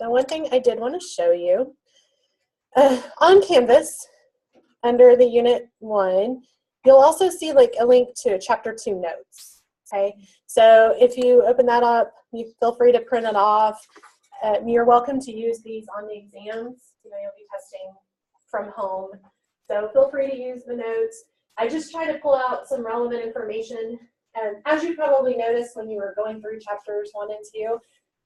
So one thing I did want to show you, on Canvas, under the Unit 1, you'll also see like a link to Chapter 2 notes, okay? So if you open that up, you feel free to print it off. You're welcome to use these on the exams. You know, you'll be testing from home. So feel free to use the notes. I just try to pull out some relevant information. And as you probably noticed when you were going through chapters 1 and 2,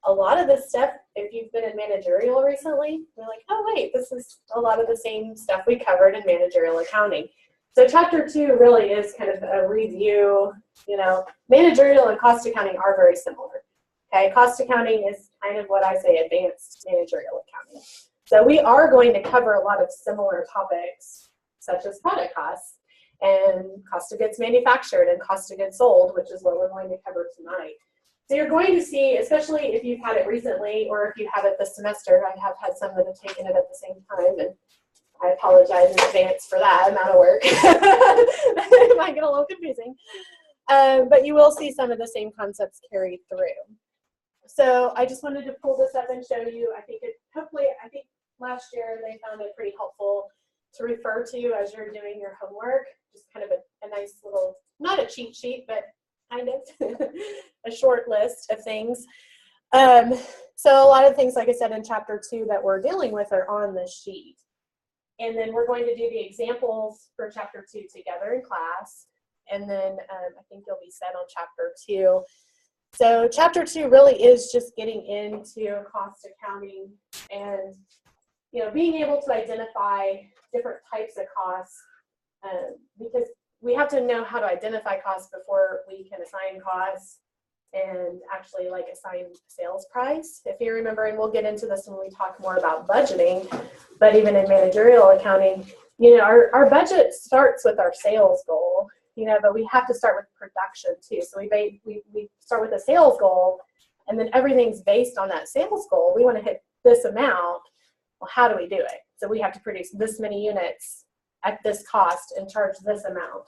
a lot of this stuff, if you've been in managerial recently, you're like, oh wait, this is a lot of the same stuff we covered in managerial accounting. So chapter 2 really is kind of a review. You know, managerial and cost accounting are very similar. Okay, cost accounting is kind of what I say advanced managerial accounting. So we are going to cover a lot of similar topics, such as product costs and cost of goods manufactured and cost of goods sold, which is what we're going to cover tonight. So you're going to see, especially if you've had it recently or if you have it this semester, I have had some that have taken it at the same time, and I apologize in advance for that amount of work. It might get a little confusing. But you will see some of the same concepts carried through. So I just wanted to pull this up and show you. I think last year they found it pretty helpful to refer to as you're doing your homework. Just kind of a nice little, not a cheat sheet, but kind of a short list of things. So a lot of things, like I said, in chapter 2 that we're dealing with are on this sheet. And then we're going to do the examples for chapter 2 together in class. And then I think you'll be set on chapter 2. So chapter 2 really is just getting into cost accounting and, you know, being able to identify different types of costs, because we have to know how to identify costs before we can assign costs and actually like assign sales price. If you remember, and we'll get into this when we talk more about budgeting, but even in managerial accounting, you know, our budget starts with our sales goal, you know, but we have to start with production too. So we start with a sales goal, and then everything's based on that sales goal. We want to hit this amount. Well, how do we do it? So we have to produce this many units at this cost and charge this amount.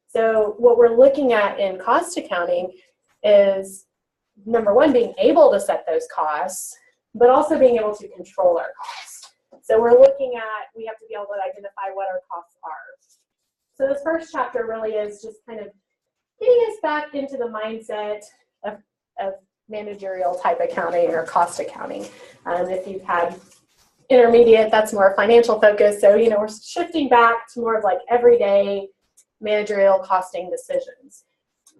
So what we're looking at in cost accounting is, number one, being able to set those costs, but also being able to control our costs. So we're looking at, we have to be able to identify what our costs are. So this first chapter really is just kind of getting us back into the mindset of managerial type accounting or cost accounting. If you've had intermediate, that's more financial focus. So, you know, we're shifting back to more of like everyday managerial costing decisions.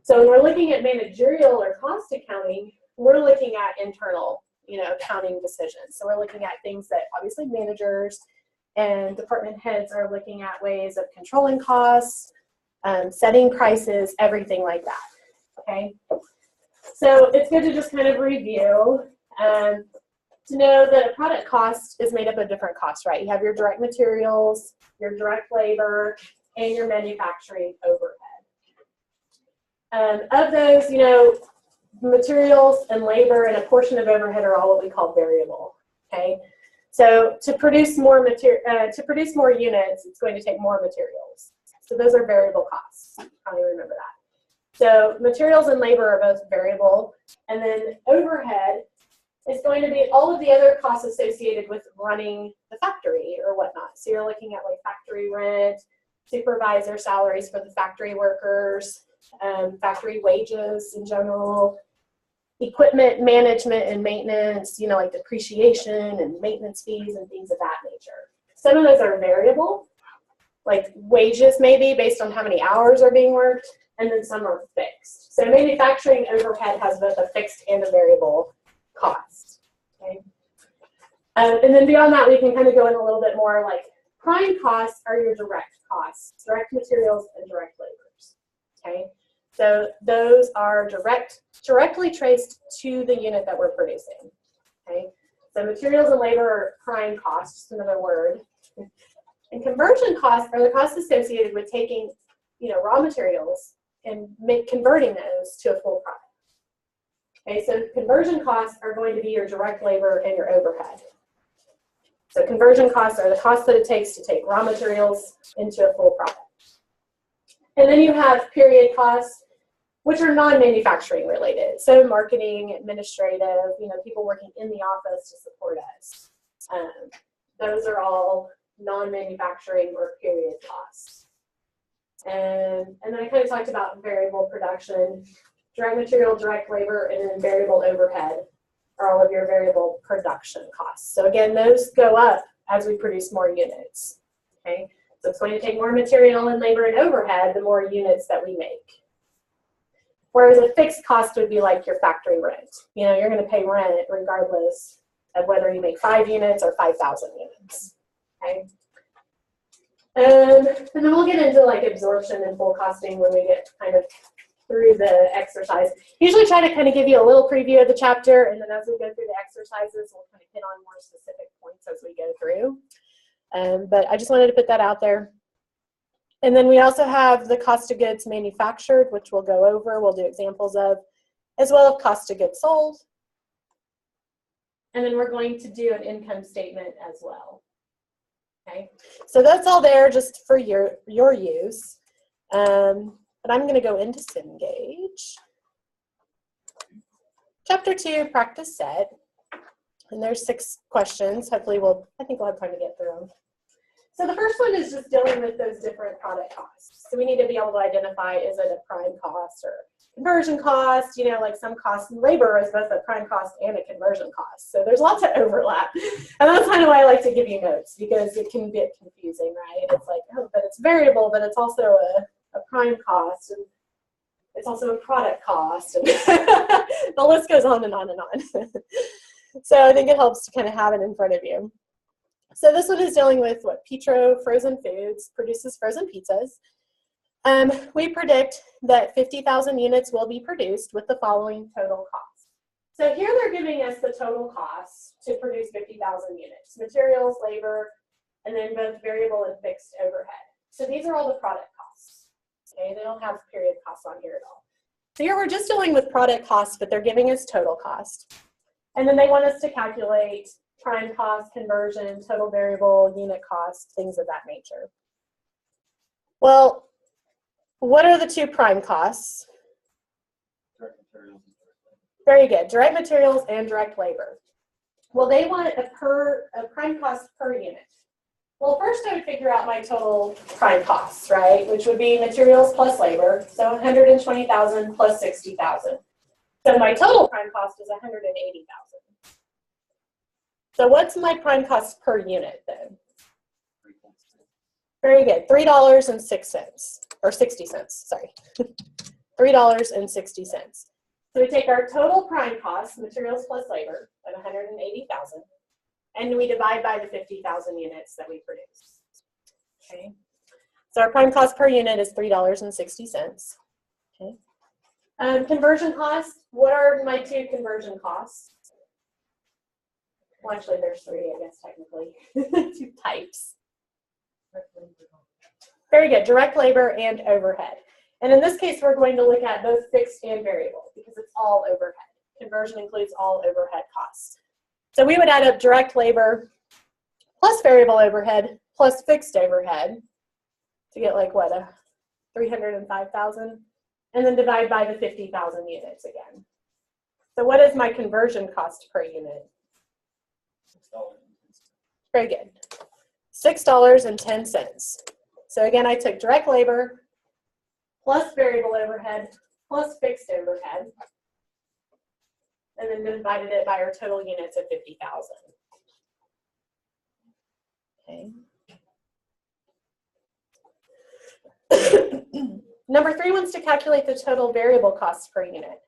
So when we're looking at managerial or cost accounting, we're looking at internal, you know, accounting decisions. So we're looking at things that obviously managers and department heads are looking at, ways of controlling costs, setting prices, everything like that, okay? So it's good to just kind of review to know that a product cost is made up of different costs, right? You have your direct materials, your direct labor, and your manufacturing overhead. Of those, you know, materials and labor and a portion of overhead are all what we call variable, okay? So to produce more units, it's going to take more materials. So those are variable costs. Probably remember that. So materials and labor are both variable, and then overhead is going to be all of the other costs associated with running the factory or whatnot. So you're looking at like factory rent, supervisor salaries for the factory workers, factory wages in general, equipment management and maintenance, you know, like depreciation and maintenance fees and things of that nature. Some of those are variable, like wages maybe based on how many hours are being worked, and then some are fixed. So manufacturing overhead has both a fixed and a variable cost, okay? And then beyond that, we can kind of go in a little bit more like prime costs are your direct costs, direct materials and direct labors, okay? So those are directly traced to the unit that we're producing, okay? So materials and labor are prime costs, just another word. And conversion costs are the costs associated with taking, you know, raw materials and converting those to a full product. Okay, so conversion costs are going to be your direct labor and your overhead. So conversion costs are the costs that it takes to take raw materials into a full product. And then you have period costs, which are non-manufacturing related. So marketing, administrative, people working in the office to support us. Those are all non-manufacturing or period costs. And then I kind of talked about variable production, direct material, direct labor, and then variable overhead are all of your variable production costs. So again, those go up as we produce more units, okay? So it's going to take more material and labor and overhead the more units that we make. Whereas a fixed cost would be like your factory rent. You're going to pay rent regardless of whether you make 5 units or 5,000 units, okay? And then we'll get into like absorption and full costing when we get kind of through the exercise. Usually try to kind of give you a little preview of the chapter, and then as we go through the exercises, we'll kind of hit on more specific points as we go through. But I just wanted to put that out there. And then we also have the cost of goods manufactured, which we'll go over, we'll do examples of, as well as cost of goods sold. And then we're going to do an income statement as well. Okay, so that's all there just for your use. But I'm going to go into Cengage. Chapter 2, practice set. And there's 6 questions. Hopefully I think we'll have time to get through them. So the first one is just dealing with those different product costs. So we need to be able to identify, is it a prime cost or conversion cost? Like some cost in labor is both a prime cost and a conversion cost. So there's lots of overlap. And that's kind of why I like to give you notes, because it can get confusing, right? It's like, oh, but it's variable, but it's also a prime cost, and it's also a product cost. And the list goes on and on and on. So I think it helps to kind of have it in front of you. So this one is dealing with what Petro Frozen Foods produces frozen pizzas. We predict that 50,000 units will be produced with the following total cost. So here they're giving us the total cost to produce 50,000 units, materials, labor, and then both variable and fixed overhead. So these are all the product costs. Okay, they don't have period costs on here at all. So here we're just dealing with product costs, but they're giving us total cost. And then they want us to calculate prime cost, conversion, total variable, unit cost, things of that nature. Well, what are the 2 prime costs? Direct materials. Very good, direct materials and direct labor. Well, they want a prime cost per unit. Well, first I would figure out my total prime costs, right? Which would be materials plus labor, so 120,000 plus 60,000. So my total prime cost is 180,000. So what's my prime cost per unit then? Very good, $3.06, or 60 cents, sorry. $3.60. So we take our total prime cost, materials plus labor, of 180,000, and we divide by the 50,000 units that we produce. Okay. So our prime cost per unit is $3.60. Okay. Conversion cost, what are my 2 conversion costs? Well, actually, there's 3, I guess, technically. 2 types. Very good, direct labor and overhead. And in this case, we're going to look at both fixed and variable because it's all overhead. Conversion includes all overhead costs. So we would add up direct labor plus variable overhead plus fixed overhead to get like what, 305,000, and then divide by the 50,000 units again. So what is my conversion cost per unit? $6. Very good. $6.10. So again, I took direct labor plus variable overhead plus fixed overhead, and then divided it by our total units of 50,000. Okay. Number 3 wants to calculate the total variable costs per unit.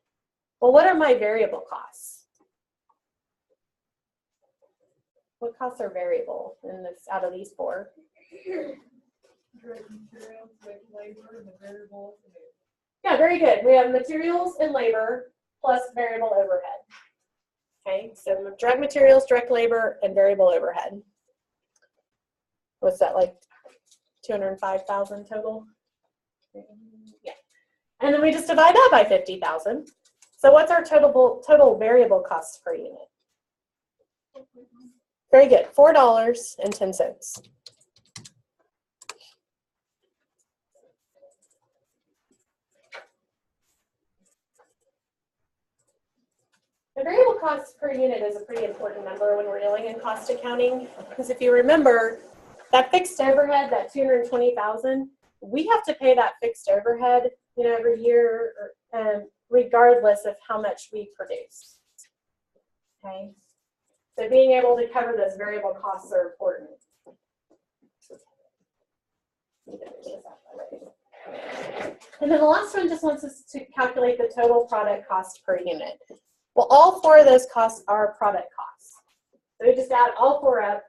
Well, what are my variable costs? What costs are variable in this out of these 4? Yeah, very good. We have materials and labor plus variable overhead. Okay, so direct materials, direct labor, and variable overhead. What's that, like 205,000 total? Yeah. And then we just divide that by 50,000. So what's our total variable costs per unit? Very good, $4.10. The variable cost per unit is a pretty important number when we're dealing in cost accounting, because if you remember, that fixed overhead, that 220,000, we have to pay that fixed overhead, every year, regardless of how much we produce. Okay, so being able to cover those variable costs are important. And then the last one just wants us to calculate the total product cost per unit. Well, all four of those costs are product costs. So we just add all four up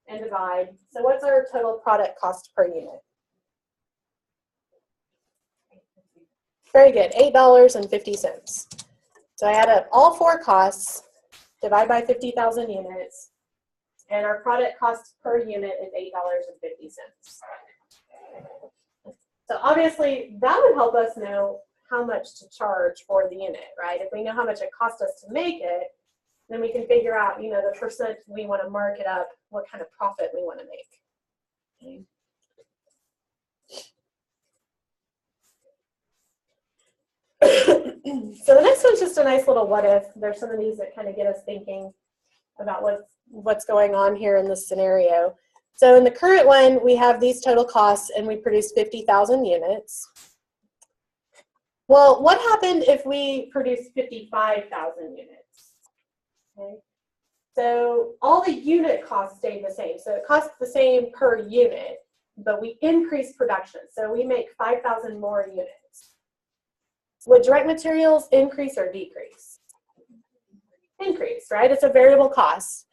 and divide. So what's our total product cost per unit? Very good, $8.50. So I add up all four costs, divide by 50,000 units, and our product cost per unit is $8.50. So obviously that would help us know how much to charge for the unit, right? If we know how much it cost us to make it, then we can figure out, the percent we want to mark it up, what kind of profit we want to make. Okay. So the next one's just a nice little what if. There's some of these that kind of get us thinking about what's going on here in this scenario. So in the current one, we have these total costs and we produce 50,000 units. Well, what happened if we produce 55,000 units? Okay. So all the unit costs stay the same. So it costs the same per unit, but we increase production. So we make 5,000 more units. Would direct materials increase or decrease? Increase, right? It's a variable cost.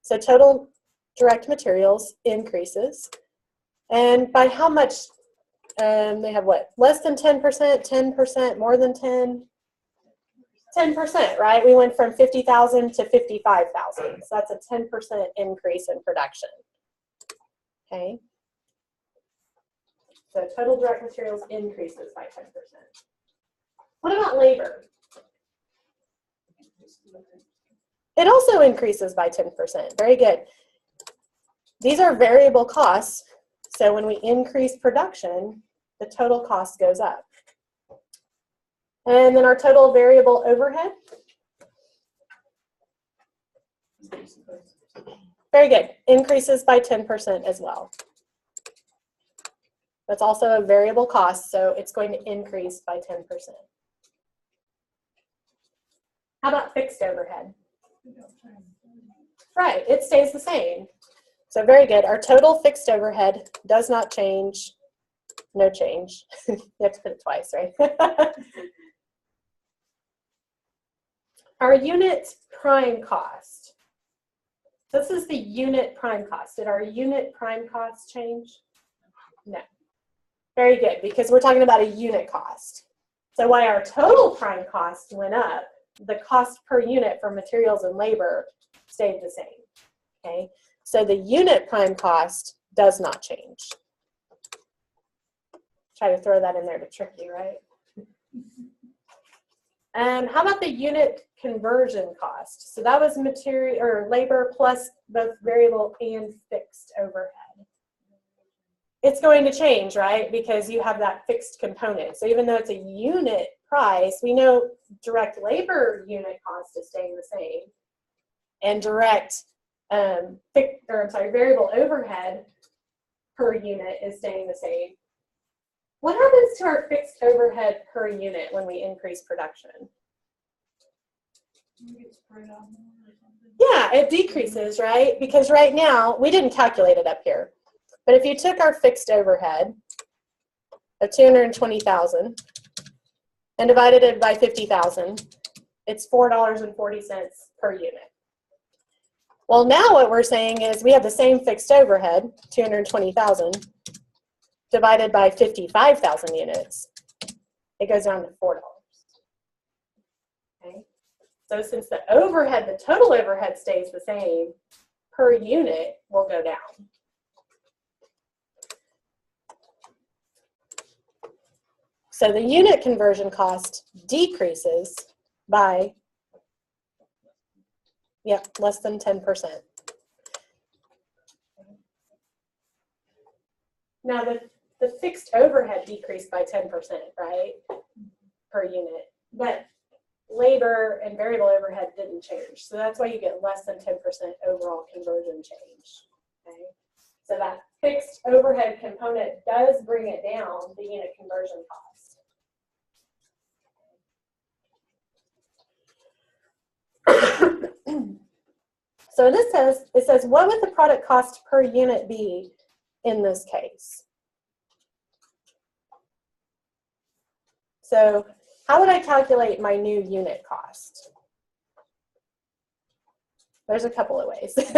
So total direct materials increases. And by how much? They have what? Less than 10%, 10%, more than 10? 10%, right? We went from 50,000 to 55,000. So that's a 10% increase in production. Okay. So total direct materials increases by 10%. What about labor? It also increases by 10%. Very good. These are variable costs. So when we increase production, the total cost goes up. And then our total variable overhead. Very good. Increases by 10% as well. That's also a variable cost, so it's going to increase by 10%. How about fixed overhead? Right, it stays the same. So very good. Our total fixed overhead does not change. No change. You have to put it twice, right? Our unit prime cost. This is the unit prime cost. Did our unit prime cost change? No. Very good, because we're talking about a unit cost. So while our total prime cost went up, the cost per unit for materials and labor stayed the same. Okay, so the unit prime cost does not change. Try to throw that in there to trick you, right? How about the unit conversion cost? So that was material or labor plus both variable and fixed overhead. It's going to change, right? Because you have that fixed component. So even though it's a unit price, we know direct labor unit cost is staying the same, and direct variable overhead per unit is staying the same. What happens to our fixed overhead per unit when we increase production? Yeah, it decreases, right? Because right now, we didn't calculate it up here. But if you took our fixed overhead of 220,000 and divided it by 50,000, it's $4.40 per unit. Well, now what we're saying is we have the same fixed overhead, 220,000, divided by 55,000 units. It goes down to $4. Okay. So since the overhead, the total overhead stays the same, per unit will go down. So the unit conversion cost decreases by, less than 10%. Now the fixed overhead decreased by 10%, right, per unit. But labor and variable overhead didn't change. So that's why you get less than 10% overall conversion change. Okay? So that fixed overhead component does bring it down, the unit conversion cost. So this says, it says, what would the product cost per unit be in this case? So how would I calculate my new unit cost? There's a couple of ways. You would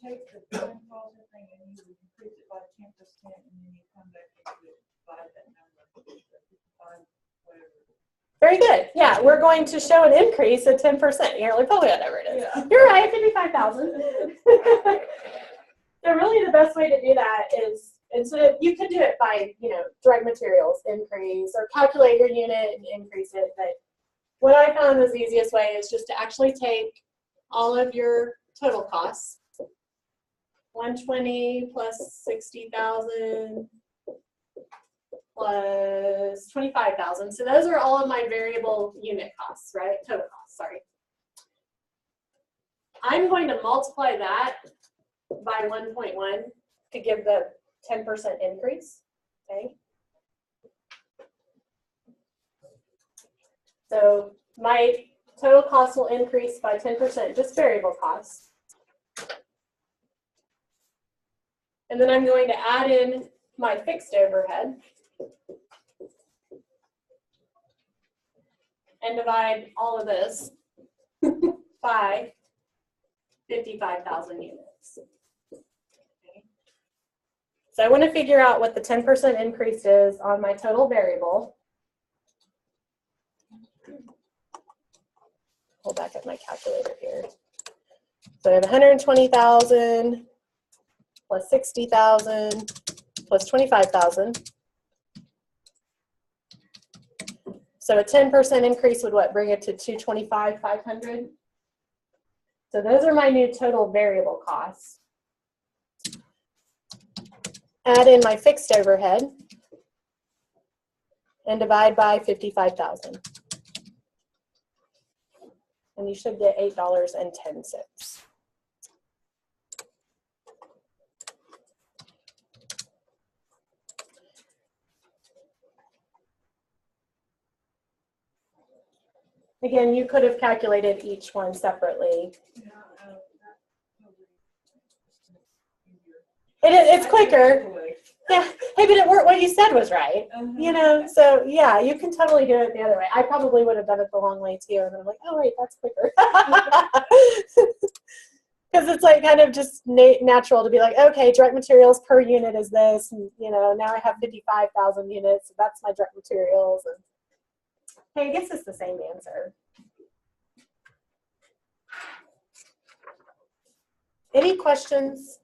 take the time closet thing and you would increase it by 10%, and then you come back and you would divide that number, 55, whatever. Very good. Yeah, we're going to show an increase of 10%. You're like, oh, whatever it is. Yeah. You're right, 55,000. So really the best way to do that is, instead of, you could do it by, direct materials increase or calculate your unit and increase it. But what I found was the easiest way is just to actually take all of your total costs, 120 plus 60,000 plus 25,000. So those are all of my variable unit costs, right? Total costs, sorry. I'm going to multiply that by 1.1 to give the 10% increase, okay? So my total cost will increase by 10%, just variable costs. And then I'm going to add in my fixed overhead and divide all of this by 55,000 units. Okay. So I want to figure out what the 10% increase is on my total variable. Pull back up my calculator here. So I have 120,000 plus 60,000 plus 25,000. So a 10% increase would what, bring it to 225,500? So those are my new total variable costs. Add in my fixed overhead and divide by 55,000. And you should get $8.10. Again, you could have calculated each one separately. Yeah, It's quicker. Yeah. Hey, but it worked. What you said was right. So yeah, you can totally do it the other way. I probably would have done it the long way too, and then I'm like, oh wait, that's quicker. Because it's like kind of just natural to be like, okay, direct materials per unit is this, and now I have 55,000 units, so that's my direct materials. And hey, I guess it's the same answer. Any questions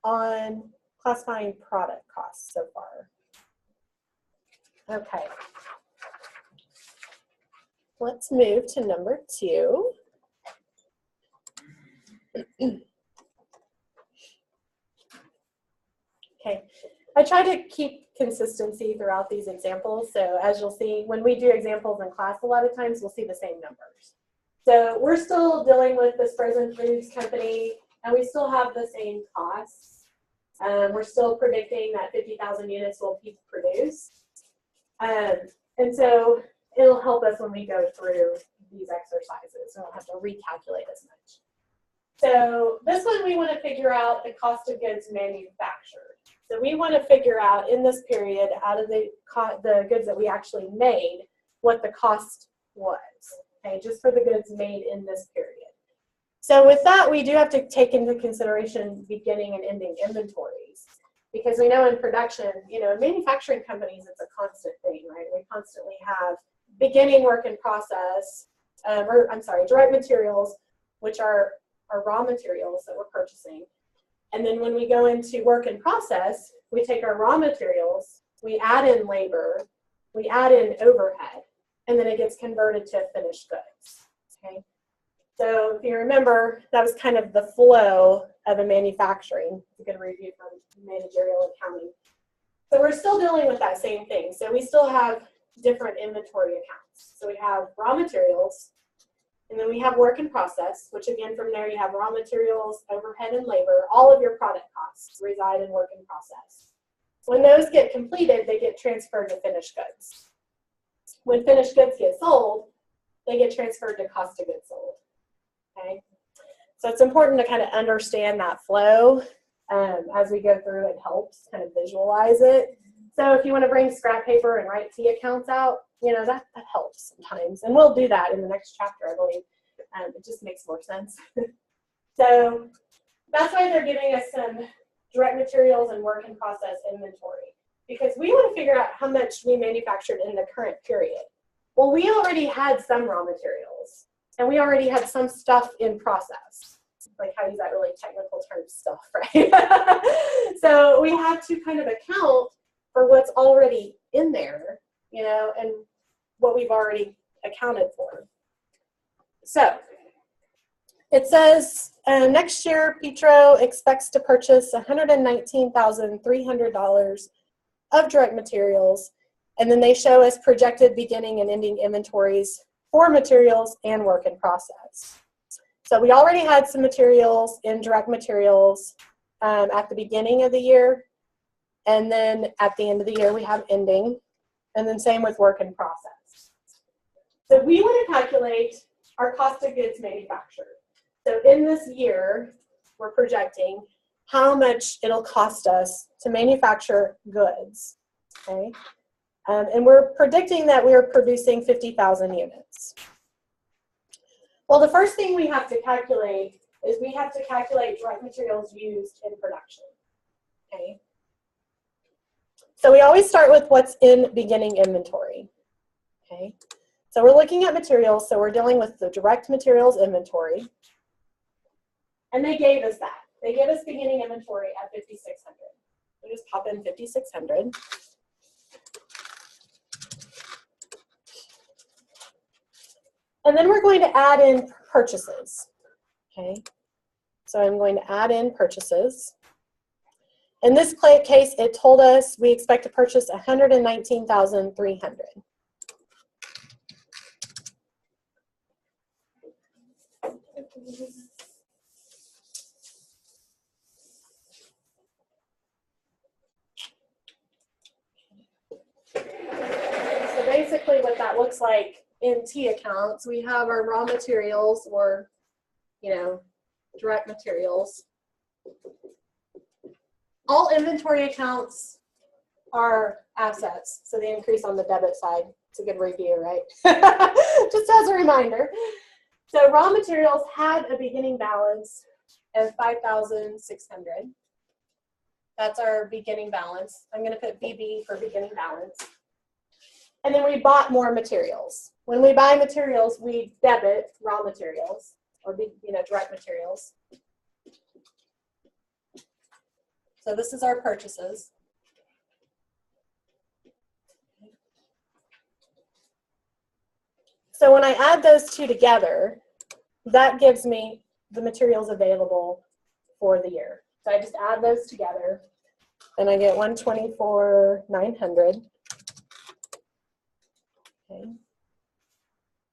on classifying product costs so far? Okay. Let's move to number 2. Okay. I try to keep consistency throughout these examples. So as you'll see, when we do examples in class, a lot of times we'll see the same numbers. So we're still dealing with this frozen foods company, and we still have the same costs. We're still predicting that 50,000 units will be produced. And so it'll help us when we go through these exercises. We don't have to recalculate as much. So this one, we want to figure out the cost of goods manufactured. So we want to figure out in this period, out of the goods that we actually made, what the cost was, okay, just for the goods made in this period. So with that, we do have to take into consideration beginning and ending inventories, because we know in production, in manufacturing companies, it's a constant thing, right? We constantly have beginning work in process, direct materials, which are raw materials that we're purchasing. And then when we go into work in process, we take our raw materials, we add in labor, we add in overhead, and then it gets converted to finished goods, okay? So if you remember, that was kind of the flow of a manufacturing. You can review from managerial accounting. So we're still dealing with that same thing. So we still have different inventory accounts. So we have raw materials, and then we have work in process, which again, from there you have raw materials, overhead, and labor. All of your product costs reside in work in process. When those get completed, they get transferred to finished goods. When finished goods get sold, they get transferred to cost of goods sold. Okay? So it's important to kind of understand that flow as we go through. It helps kind of visualize it. So if you want to bring scrap paper and write T accounts out, you know, that helps sometimes. And we'll do that in the next chapter, I believe. It just makes more sense. So that's why they're giving us some direct materials and work in process inventory, because we want to figure out how much we manufactured in the current period. Well, we already had some raw materials, and we already had some stuff in process. Like, how use that really technical term, stuff, right? So we have to kind of account for what's already in there, you know, and what we've already accounted for. So it says next year, Petro expects to purchase $119,300 of direct materials, and then they show us projected beginning and ending inventories for materials and work in process. So we already had some materials in direct materials at the beginning of the year, and then at the end of the year we have ending, and then same with work in process. So we want to calculate our cost of goods manufactured. So in this year, we're projecting how much it'll cost us to manufacture goods, okay? And we're predicting that we're producing 50,000 units. Well, the first thing we have to calculate is we have to calculate direct materials used in production, okay? So we always start with what's in beginning inventory, okay? So we're looking at materials, so we're dealing with the direct materials inventory. And they gave us that. They gave us beginning inventory at 5,600. We just pop in 5,600. And then we're going to add in purchases, okay? So I'm going to add in purchases. In this case, it told us we expect to purchase 119,300. So basically what that looks like in T accounts, we have our raw materials, or, you know, direct materials. All inventory accounts are assets, so they increase on the debit side. It's a good review, right? Just as a reminder. So raw materials had a beginning balance of 5,600. That's our beginning balance. I'm going to put BB for beginning balance. And then we bought more materials. When we buy materials, we debit raw materials, or direct materials. So this is our purchases. So when I add those two together, that gives me the materials available for the year. So I just add those together, and I get 124,900. Okay.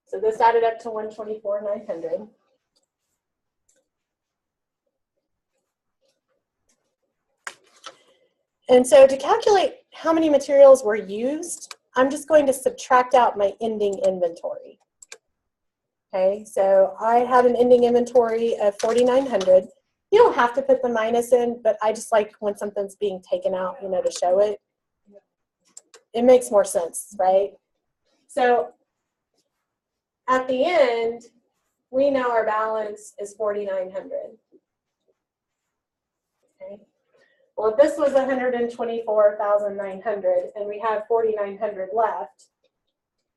So this added up to 124,900. And so to calculate how many materials were used, I'm just going to subtract out my ending inventory. Okay, so I have an ending inventory of 4,900. You don't have to put the minus in, but I just like when something's being taken out, you know, to show it. It makes more sense, right? So at the end, we know our balance is 4,900. Okay. Well, if this was 124,900 and we have 4,900 left,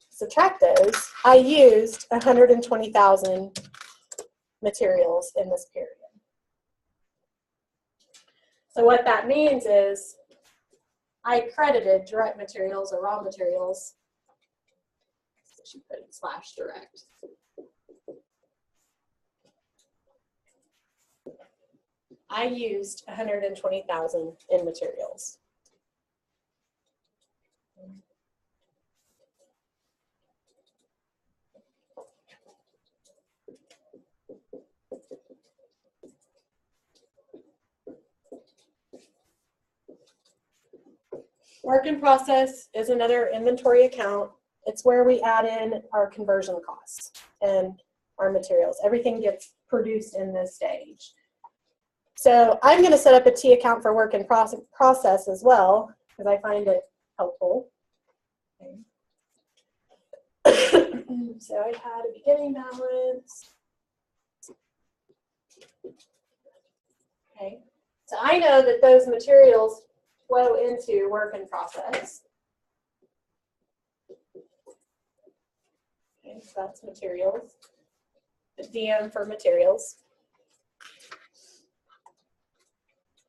subtract those. I used 120,000 materials in this period. So what that means is I credited direct materials or raw materials. I should put it /direct. I used 120,000 in materials. Work in process is another inventory account. It's where we add in our conversion costs and our materials. Everything gets produced in this stage. So I'm going to set up a T account for work in process as well, because I find it helpful. Okay. So I had a beginning balance. Okay. So I know that those materials flow into work in process. Okay, so that's materials. The DM for materials.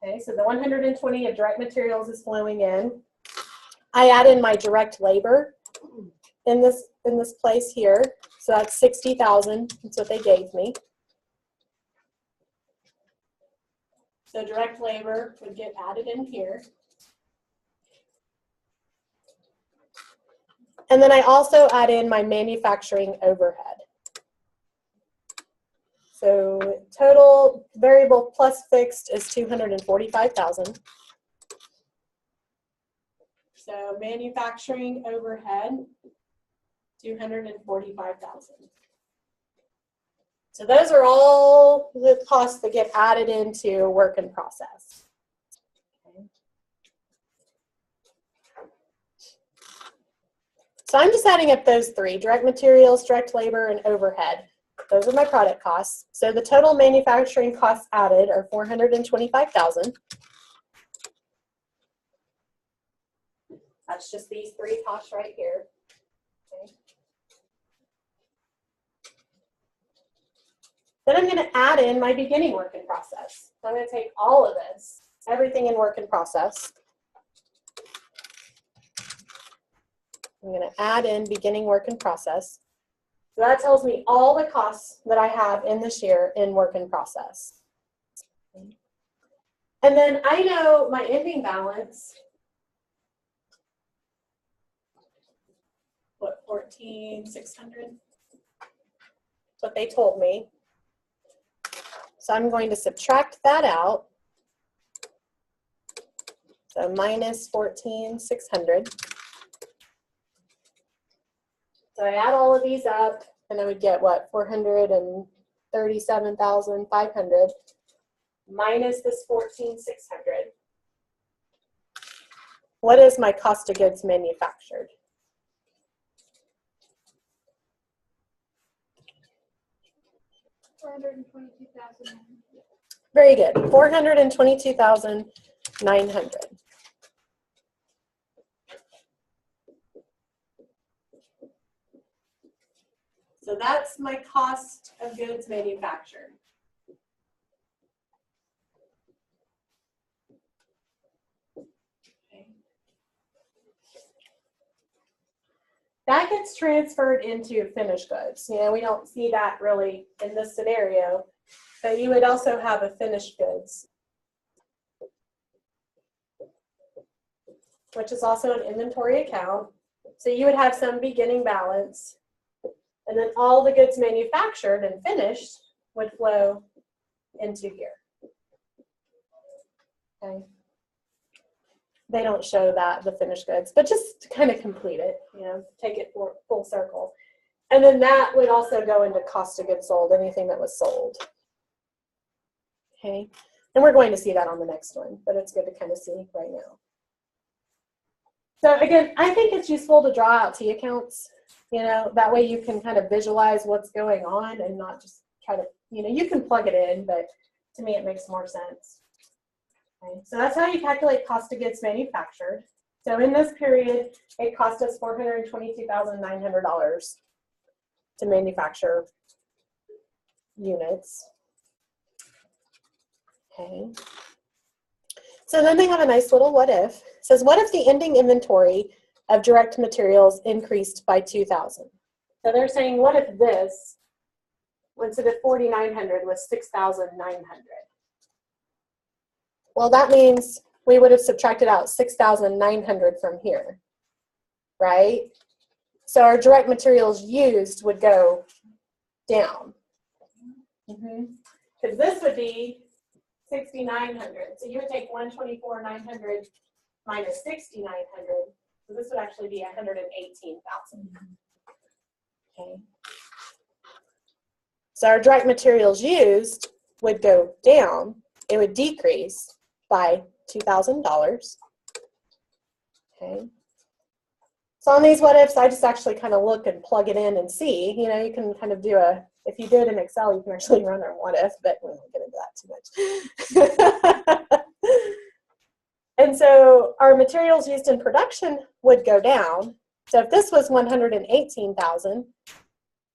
Okay, so the 120 of direct materials is flowing in. I add in my direct labor in this place here. So that's 60,000. That's what they gave me. So direct labor would get added in here. And then I also add in my manufacturing overhead. So total variable plus fixed is 245,000. So manufacturing overhead, 245,000. So those are all the costs that get added into work in process. Okay. So I'm just adding up those three: direct materials, direct labor, and overhead. Those are my product costs. So the total manufacturing costs added are 425,000. That's just these three costs right here. Okay. Then I'm going to add in my beginning work in process. So I'm going to take all of this, everything in work in process. I'm going to add in beginning work in process. So that tells me all the costs that I have in this year in work in process. And then I know my ending balance, what, 14,600? That's what they told me. So I'm going to subtract that out. So minus 14,600. So I add all of these up, and I would get what, 437,500 minus this 14,600. What is my cost of goods manufactured? $422,000. Very good, 422,900. So that's my cost of goods manufactured. Okay. That gets transferred into finished goods. You know, we don't see that really in this scenario, but you would also have a finished goods, which is also an inventory account. So you would have some beginning balance, and then all the goods manufactured and finished would flow into here. Okay. They don't show that, the finished goods, but just to kind of complete it, you know, take it full circle. And then that would also go into cost of goods sold, anything that was sold. Okay. And we're going to see that on the next one, but it's good to kind of see right now. So again, I think it's useful to draw out T accounts. You know, that way you can kind of visualize what's going on and not just try to, you know, you can plug it in, but to me it makes more sense. Okay, so that's how you calculate cost of goods manufactured. So in this period, it cost us $422,900 to manufacture units. Okay. So then they have a nice little what if. It says, what if the ending inventory of direct materials increased by 2,000? So they're saying, what if this, instead of 4,900, was 6,900? Well, that means we would have subtracted out 6,900 from here, right? So our direct materials used would go down. Because this would be 6,900. So you would take 124,900 minus 6,900. So this would actually be 118,000. Okay. So our direct materials used would go down. It would decrease by $2,000. Okay. So on these what ifs, I just actually kind of look and plug it in and see. You know, you can kind of do a, if you do it in Excel, you can actually run a what if, but we won't get into that too much. And so our materials used in production would go down. So if this was 118,000,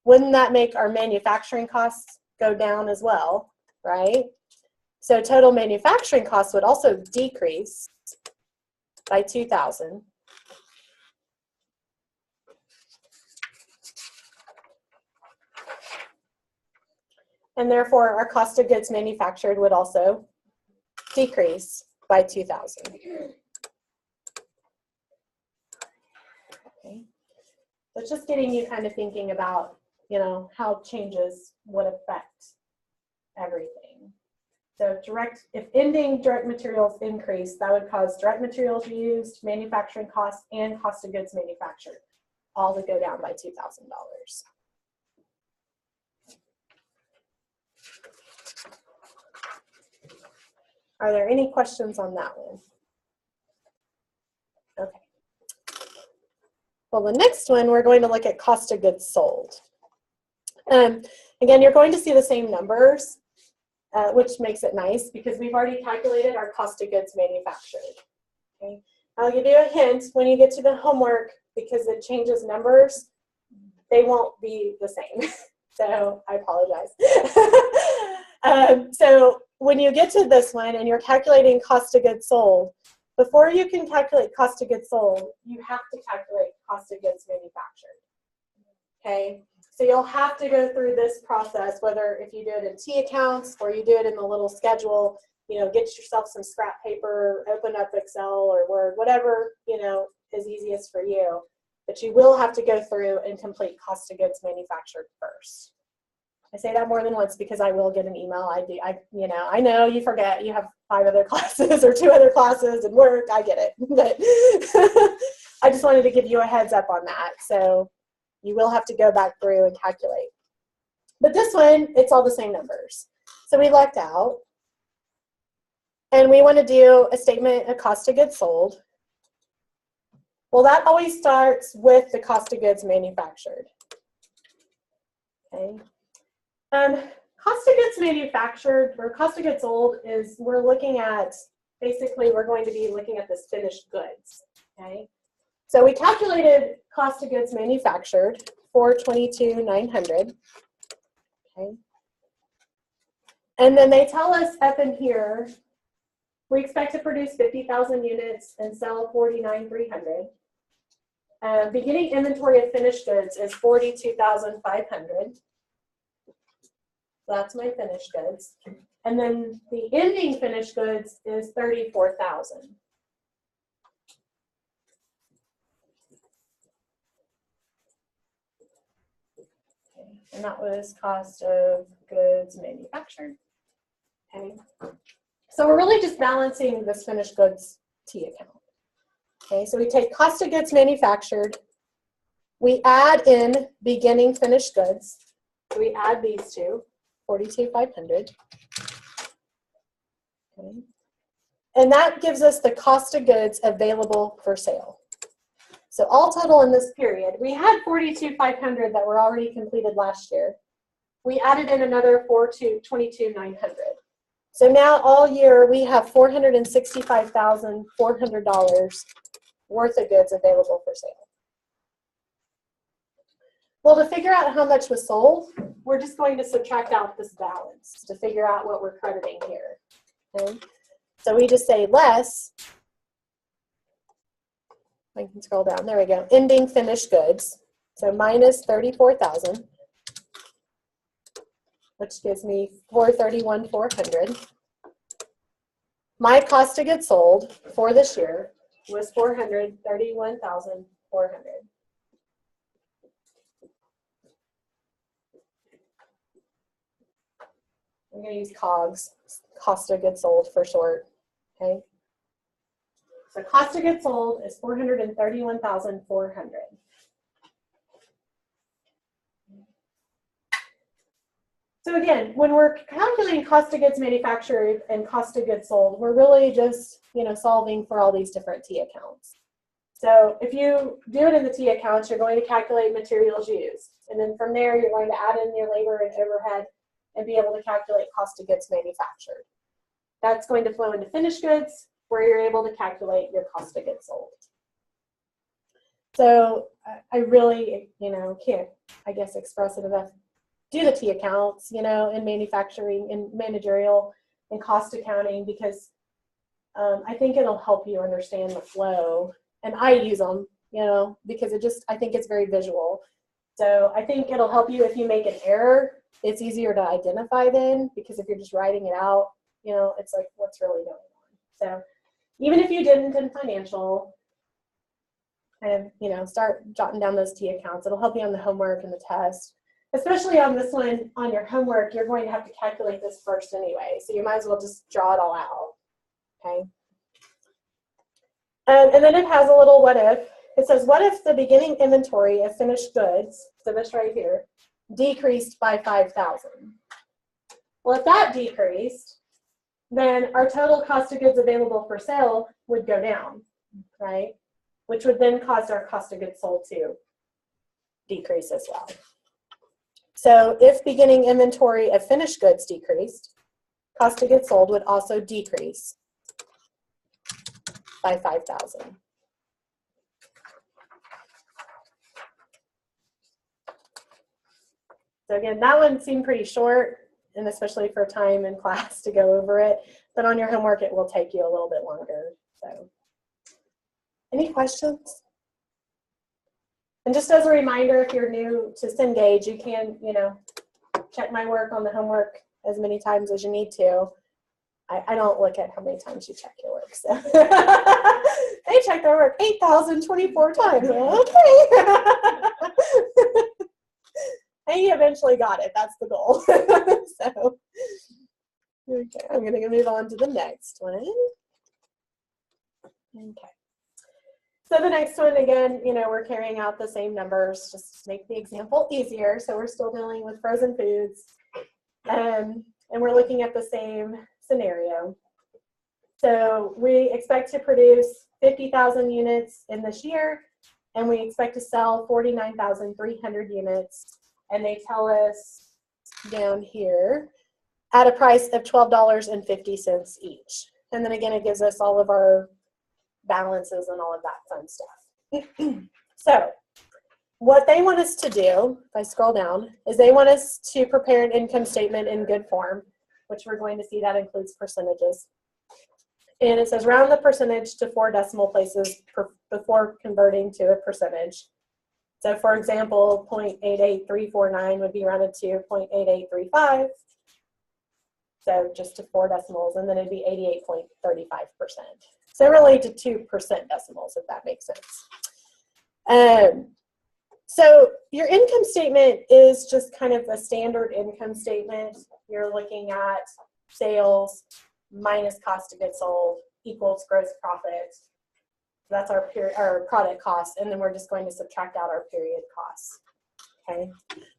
wouldn't that make our manufacturing costs go down as well, right? So total manufacturing costs would also decrease by 2,000. And therefore, our cost of goods manufactured would also decrease by 2,000. Okay. So it's just getting you kind of thinking about, you know, how changes would affect everything. So if ending direct materials increase, that would cause direct materials used, manufacturing costs, and cost of goods manufactured all to go down by $2,000. Are there any questions on that one? Okay. Well, the next one, we're going to look at cost of goods sold. Again, you're going to see the same numbers, which makes it nice because we've already calculated our cost of goods manufactured. Okay. I'll give you a hint when you get to the homework, because it changes numbers, they won't be the same. So I apologize. So when you get to this one and you're calculating cost of goods sold, before you can calculate cost of goods sold, you have to calculate cost of goods manufactured. Okay, so you'll have to go through this process, whether if you do it in T accounts or you do it in the little schedule, you know, get yourself some scrap paper, open up Excel or Word, whatever, you know, is easiest for you. But you will have to go through and complete cost of goods manufactured first. I say that more than once because I will get an email. You know, I know you forget you have 5 other classes or 2 other classes and work. I get it, but I just wanted to give you a heads up on that. So you will have to go back through and calculate. But this one, it's all the same numbers. So we lucked out, and we want to do a statement of cost of goods sold. Well, that always starts with the cost of goods manufactured. Okay. Cost of goods manufactured or cost of goods sold is we're looking at, basically we're going to be looking at this finished goods. Okay. So we calculated cost of goods manufactured for $22,900. Okay. And then they tell us up in here, we expect to produce 50,000 units and sell 49,300. Beginning inventory of finished goods is 42,500. So that's my finished goods. And then the ending finished goods is 34,000. Okay. And that was cost of goods manufactured. Okay. So we're really just balancing this finished goods T account. Okay, so we take cost of goods manufactured, we add in beginning finished goods, so we add these two, 42,500. Okay. And that gives us the cost of goods available for sale. So all total in this period, we had 42,500 that were already completed last year. We added in another 22,900. So now all year we have $465,400 worth of goods available for sale. Well, to figure out how much was sold, we're just going to subtract out this balance to figure out what we're crediting here. Okay? So we just say less, I can scroll down, there we go, ending finished goods. So minus 34,000, which gives me 431,400. My cost of goods sold for this year was 431,400. I'm going to use COGS, cost of goods sold for short. Okay. So cost of goods sold is $431,400. So again, when we're calculating cost of goods manufactured and cost of goods sold, we're really just, solving for all these different T accounts. So if you do it in the T accounts, you're going to calculate materials used. And then from there, you're going to add in your labor and overhead and be able to calculate cost of goods manufactured. That's going to flow into finished goods, where you're able to calculate your cost of goods sold. So I really, can't, express it enough. Do the T accounts, in manufacturing and managerial and cost accounting, because I think it'll help you understand the flow. And I use them, because I think it's very visual. So I think it'll help you if you make an error. It's easier to identify then, because if you're just writing it out, it's like, what's really going on? So even if you didn't in financial, kind of, start jotting down those T accounts. It'll help you on the homework and the test. Especially on this one, on your homework, you're going to have to calculate this first anyway. So you might as well just draw it all out, okay? And then it has a little what if. It says, what if the beginning inventory of finished goods, so this right here, decreased by 5,000? Well, if that decreased, then our total cost of goods available for sale would go down, right? Which would then cause our cost of goods sold to decrease as well. So if beginning inventory of finished goods decreased, cost of goods sold would also decrease by 5,000. So again, that one seemed pretty short, and especially for time in class to go over it, but on your homework it will take you a little bit longer. So, any questions? And just as a reminder, if you're new to Cengage, you can, check my work on the homework as many times as you need to. I don't look at how many times you check your work. So they check their work 8,024 times. Okay. And you eventually got it. That's the goal. So, okay, I'm going to move on to the next one. Okay. So the next one, again, we're carrying out the same numbers, just to make the example easier. So we're still dealing with frozen foods, and we're looking at the same scenario. So we expect to produce 50,000 units in this year, and we expect to sell 49,300 units. And they tell us down here at a price of $12.50 each. And then again, it gives us all of our balances and all of that fun stuff. So what they want us to do, if I scroll down, is they want us to prepare an income statement in good form, which we're going to see that includes percentages. And it says round the percentage to 4 decimal places before converting to a percentage. So for example, 0.88349 would be rounded to 0.8835. So just to 4 decimals, and then it'd be 88.35%. So really to 2% decimals, if that makes sense. So your income statement is just kind of a standard income statement. You're looking at sales minus cost of goods sold equals gross profit. That's our product cost, and then we're just going to subtract out our period costs, okay,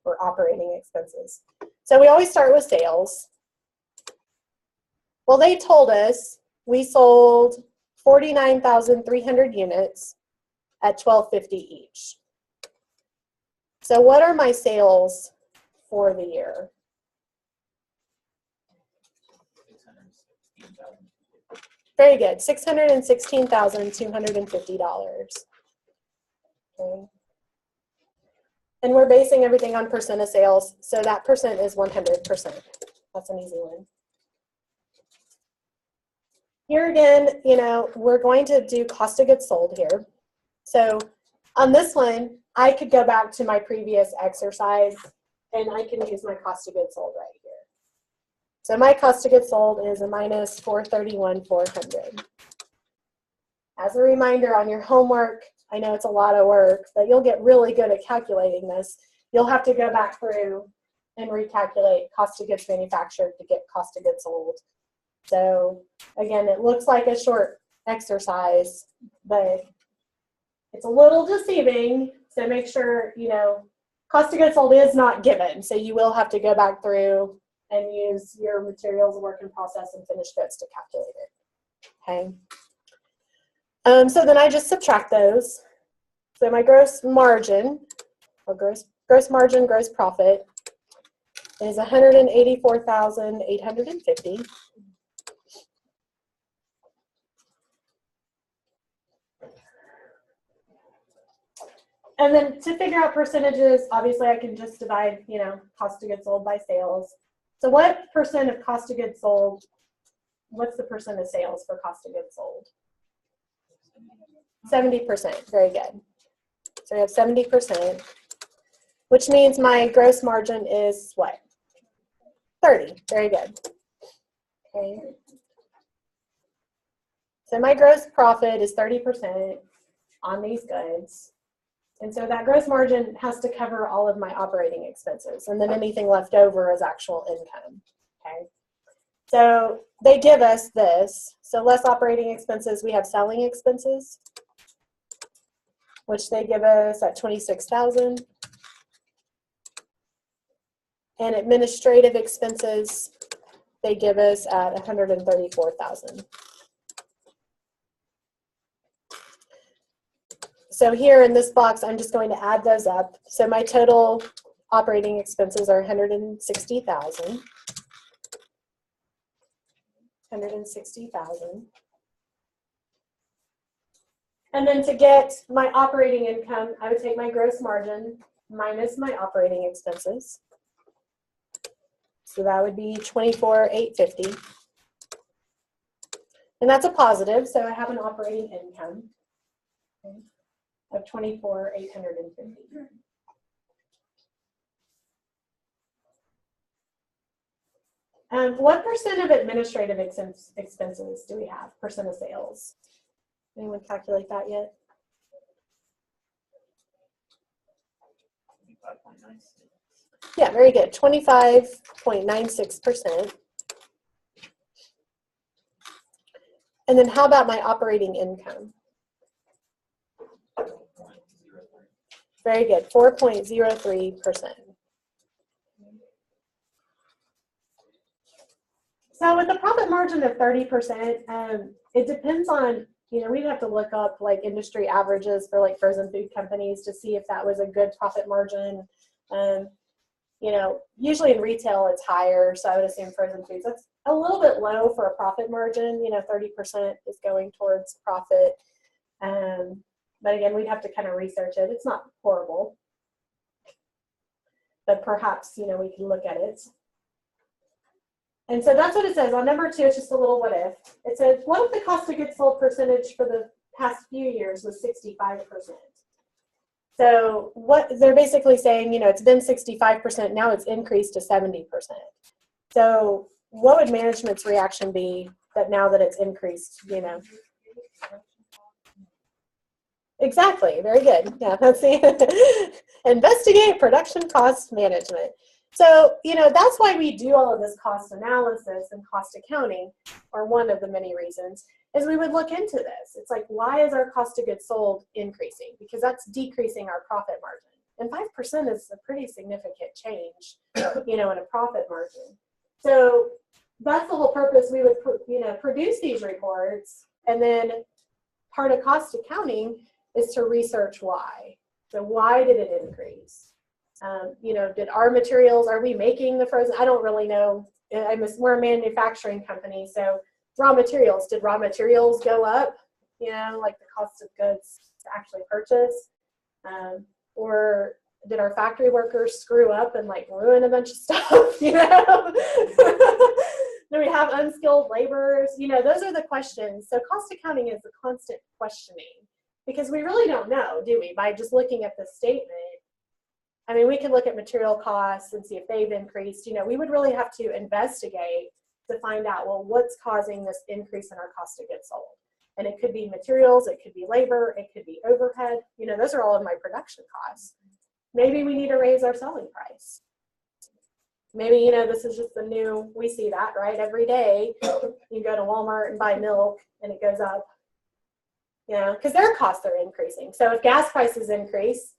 or operating expenses. So we always start with sales. Well, they told us we sold 49,300 units at $12.50 each. So what are my sales for the year? Very good, $616,250. Okay. And we're basing everything on percent of sales, so that percent is 100%. That's an easy one. Here again, we're going to do cost of goods sold here. So on this one, I could go back to my previous exercise and I can use my cost of goods sold right here. So my cost of goods sold is a minus 431,400. As a reminder on your homework, I know it's a lot of work, but you'll get really good at calculating this. You'll have to go back through and recalculate cost of goods manufactured to get cost of goods sold. So again, it looks like a short exercise, but it's a little deceiving. So make sure, you know, cost of goods sold is not given. So you will have to go back through and use your materials, work in process, and finished goods to calculate it. Okay. So then I just subtract those. So my gross margin, or gross margin, gross profit, is 184,850. And then to figure out percentages, obviously I can just divide, you know, cost of goods sold by sales. So what percent of cost of goods sold, what's the percent of sales for cost of goods sold? 70%, very good. So we have 70%, which means my gross margin is what? 30, very good. Okay. So my gross profit is 30% on these goods. And so that gross margin has to cover all of my operating expenses. And then anything left over is actual income. Okay. So they give us this. So less operating expenses, we have selling expenses, which they give us at 26,000. And administrative expenses, they give us at 134,000. So here in this box, I'm just going to add those up. So my total operating expenses are 160,000. 160,000. And then to get my operating income, I would take my gross margin minus my operating expenses. So that would be 24,850. And that's a positive, so I have an operating income of 24,850. What percent of administrative expenses do we have? Percent of sales? Anyone calculate that yet? 25.96. Yeah, very good. 25.96%. And then how about my operating income? Very good, 4.03%. So with a profit margin of 30%, it depends on, you know, we'd have to look up like industry averages for like frozen food companies to see if that was a good profit margin. You know, usually in retail it's higher, so I would assume frozen foods, that's a little bit low for a profit margin. You know, 30% is going towards profit. But again, we'd have to kind of research it. It's not horrible, but perhaps, you know, we can look at it. And so that's what it says. On number 2, it's just a little what if. It says, what if the cost of goods sold percentage for the past few years was 65%? So what they're basically saying, you know, it's been 65%, now it's increased to 70%. So what would management's reaction be that now that it's increased, you know? Exactly, very good. Yeah, that's the investigate production cost management. So, you know, that's why we do all of this cost analysis and cost accounting, or one of the many reasons, is we would look into this. It's like, why is our cost of goods sold increasing? Because that's decreasing our profit margin. And 5% is a pretty significant change, you know, in a profit margin. So that's the whole purpose. We would, you know, produce these reports, and then part of cost accounting is to research why. So why did it increase? You know, did our materials, are we making the frozen? I don't really know. We're a manufacturing company, so raw materials, did raw materials go up? You know, like the cost of goods to actually purchase? Or did our factory workers screw up and like ruin a bunch of stuff, you know? Do we have unskilled laborers? You know, those are the questions. So cost accounting is a constant questioning, because we really don't know, do we? By just looking at the statement. I mean, we can look at material costs and see if they've increased. You know, we would really have to investigate to find out, well, what's causing this increase in our cost of goods sold? And it could be materials, it could be labor, it could be overhead. You know, those are all of my production costs. Maybe we need to raise our selling price. Maybe, you know, this is just the new, we see that, right? Every day you go to Walmart and buy milk and it goes up, you know, because their costs are increasing. So if gas prices increase,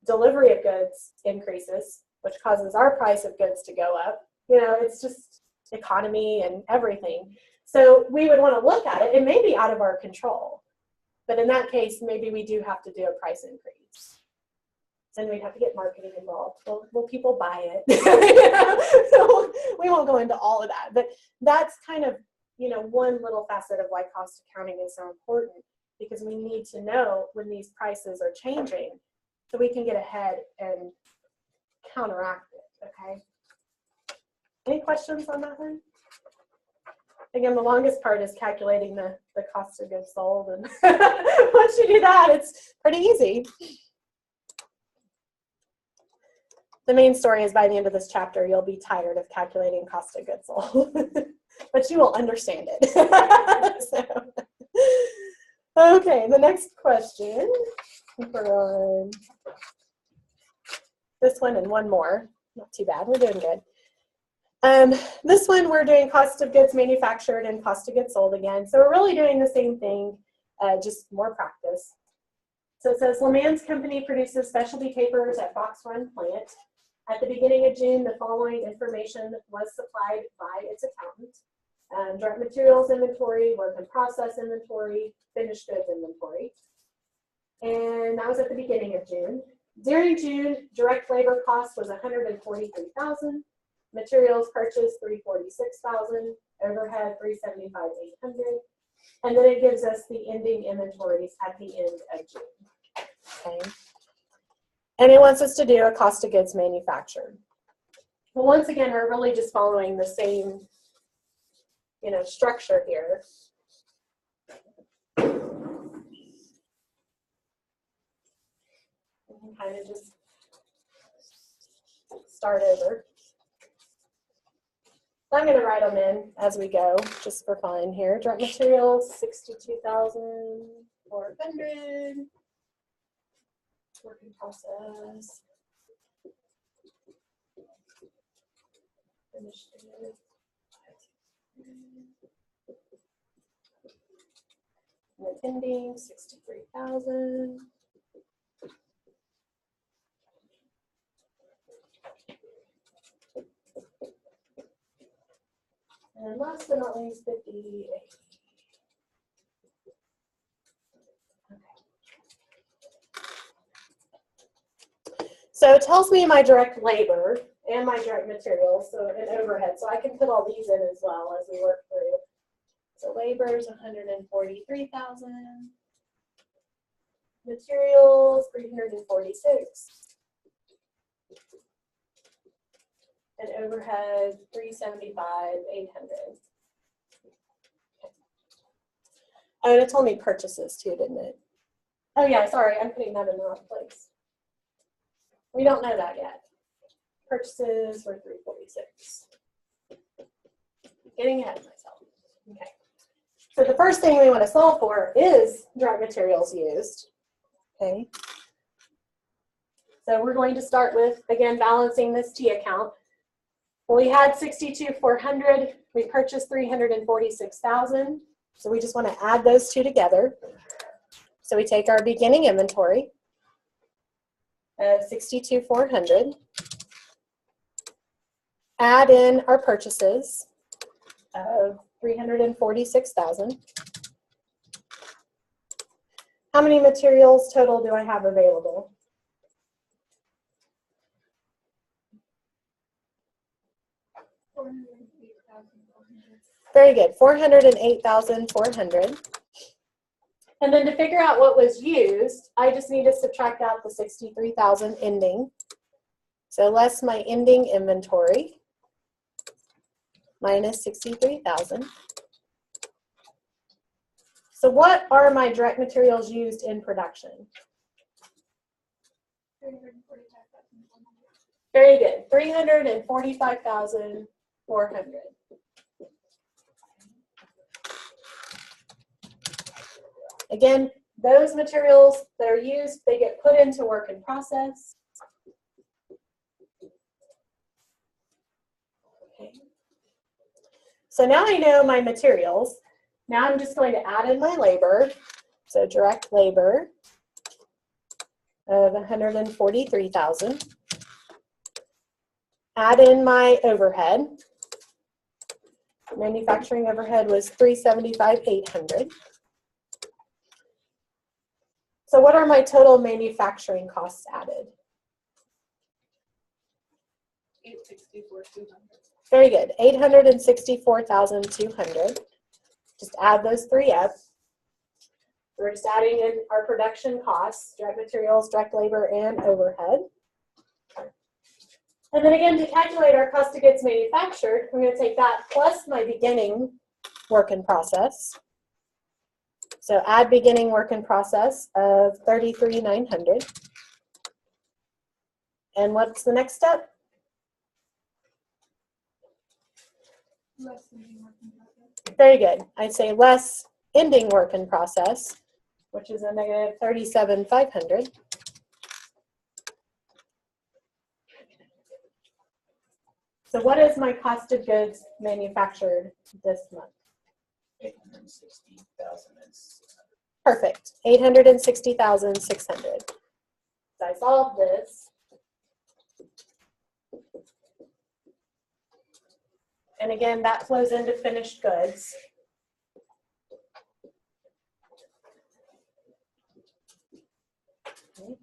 delivery of goods increases, which causes our price of goods to go up. You know, it's just economy and everything. So we would want to look at it. It may be out of our control, but in that case, maybe we do have to do a price increase. Then we'd have to get marketing involved. Will people buy it? You know? So we won't go into all of that, but that's kind of, you know, one little facet of why cost accounting is so important, because we need to know when these prices are changing so we can get ahead and counteract it, okay? Any questions on that one? Again, the longest part is calculating the cost of goods sold, and once you do that, it's pretty easy. The main story is by the end of this chapter, you'll be tired of calculating cost of goods sold, but you will understand it. So, okay, the next question. We're on this one and one more. Not too bad, we're doing good. This one we're doing cost of goods manufactured and cost of goods sold again. So we're really doing the same thing, just more practice. So it says, LeMans Company produces specialty papers at Fox Run plant. At the beginning of June, the following information was supplied by its accountant. Direct materials inventory, work in process inventory, finished goods inventory. And that was at the beginning of June. During June, direct labor cost was $143,000. Materials purchased $346,000. Overhead $375,800. And then it gives us the ending inventories at the end of June. Okay. And it wants us to do a cost of goods manufactured. Well, once again, we're really just following the same, you know, structure here. We can kind of just start over. I'm going to write them in as we go, just for fun here. Direct materials, $62,400. Work in process. Finished goods. And ending, 63,000. And last but not least, 58. So it tells me my direct labor and my direct materials, so an overhead. So I can put all these in as well as we work through. So labor is 143,000. Materials 346. And overhead 375,800. Oh, and it told me purchases too, didn't it? Oh yeah, sorry, I'm putting that in the wrong place. We don't know that yet. Purchases were 346. Getting ahead of myself. Okay. So the first thing we want to solve for is direct materials used. Okay. So we're going to start with, again, balancing this T account. Well, we had 62,400. We purchased 346,000. So we just want to add those two together. So we take our beginning inventory of 62,400. Add in our purchases of 346,000. How many materials total do I have available? Very good, 408,400. And then to figure out what was used, I just need to subtract out the 63,000 ending. So less my ending inventory minus 63,000. So what are my direct materials used in production? Very good, 345,400. Again, those materials that are used, they get put into work in process. Okay. So now I know my materials. Now I'm just going to add in my labor. So direct labor of 143,000. Add in my overhead. Manufacturing overhead was 375,800. So what are my total manufacturing costs added? 864,200. Very good, 864,200. Just add those three up. We're just adding in our production costs, direct materials, direct labor, and overhead. And then again, to calculate our cost of goods manufactured, I'm going to take that plus my beginning work in process. So add beginning work in process of 33,900. And what's the next step? Less than the working capital. Very good. I'd say less ending work in process, which is a negative 37,500. So what is my cost of goods manufactured this month? 860,600. Perfect, 860,600. So I solved this. And again, that flows into finished goods. Okay.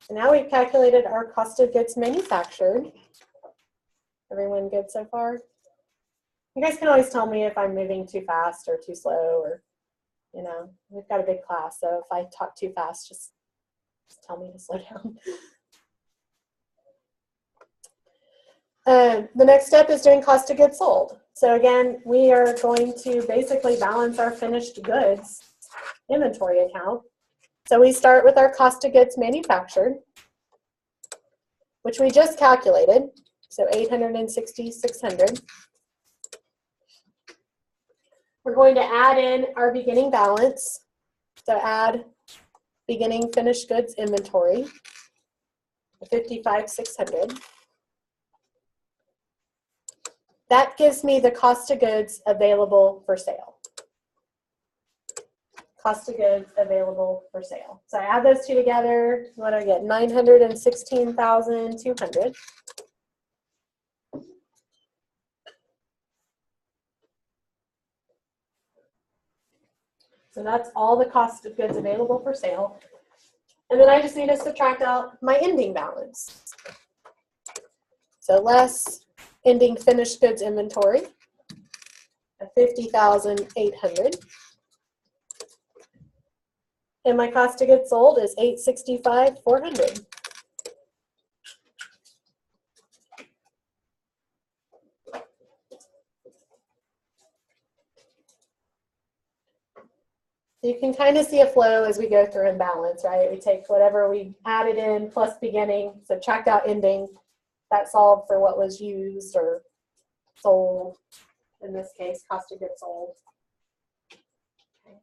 So now we've calculated our cost of goods manufactured. Everyone good so far? You guys can always tell me if I'm moving too fast or too slow, or, you know, we've got a big class, so if I talk too fast, just tell me to slow down. The next step is doing cost of goods sold. So again, we are going to basically balance our finished goods inventory account. So we start with our cost of goods manufactured, which we just calculated. So 860,600. We're going to add in our beginning balance. So add beginning finished goods inventory, 55,600. That gives me the cost of goods available for sale. Cost of goods available for sale. So I add those two together. What do I get? 916,200. So that's all the cost of goods available for sale. And then I just need to subtract out my ending balance. So less ending finished goods inventory of 50,800. And my cost of goods sold is 865,400. So you can kind of see a flow as we go through in balance, right? We take whatever we added in plus beginning, subtract out ending. That solved for what was used or sold. In this case, cost of goods sold. Okay.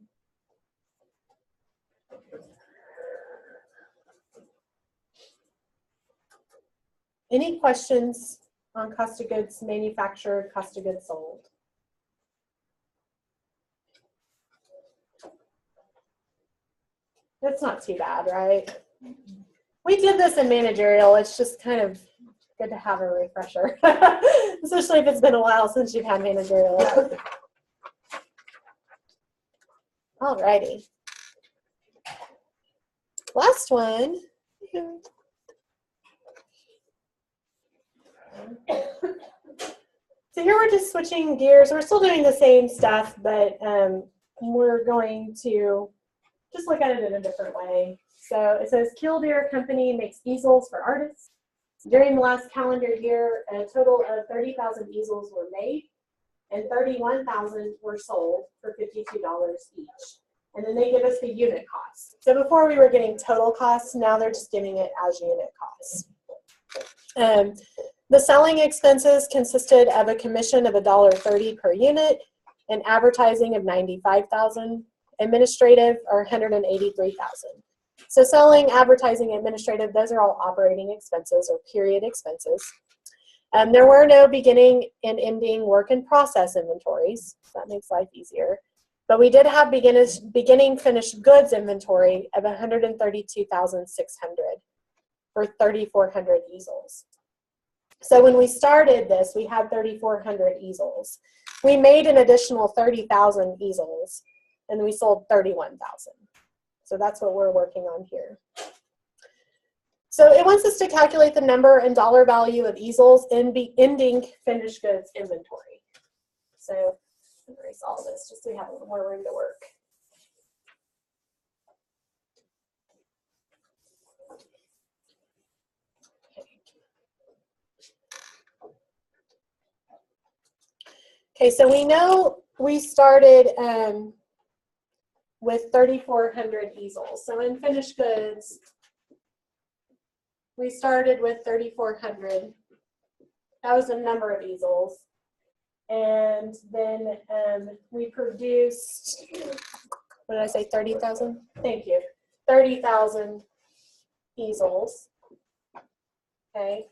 Any questions on cost of goods manufactured, cost of goods sold? That's not too bad, right? We did this in managerial. It's just kind of good to have a refresher, especially if it's been a while since you've had managerial. Alrighty. Last one. So here we're just switching gears. We're still doing the same stuff, but we're going to just look at it in a different way. So it says Killdeer Company makes easels for artists. During the last calendar year, a total of 30,000 easels were made and 31,000 were sold for $52 each. And then they give us the unit costs. So before we were getting total costs, now they're just giving it as unit costs. The selling expenses consisted of a commission of $1.30 per unit and advertising of $95,000. Administrative are $183,000. So selling, advertising, administrative, those are all operating expenses or period expenses. There were no beginning and ending work in process inventories. So that makes life easier. But we did have beginning finished goods inventory of 132,600 for 3,400 easels. So when we started this, we had 3,400 easels. We made an additional 30,000 easels, and we sold 31,000. So that's what we're working on here. So it wants us to calculate the number and dollar value of easels in the ending finished goods inventory. So erase all this just so we have a little more room to work. Okay, so we know we started with 3,400 easels. So in finished goods, we started with 3,400. That was the number of easels. And then we produced, what did I say, 30,000? Thank you. 30,000 easels. Okay.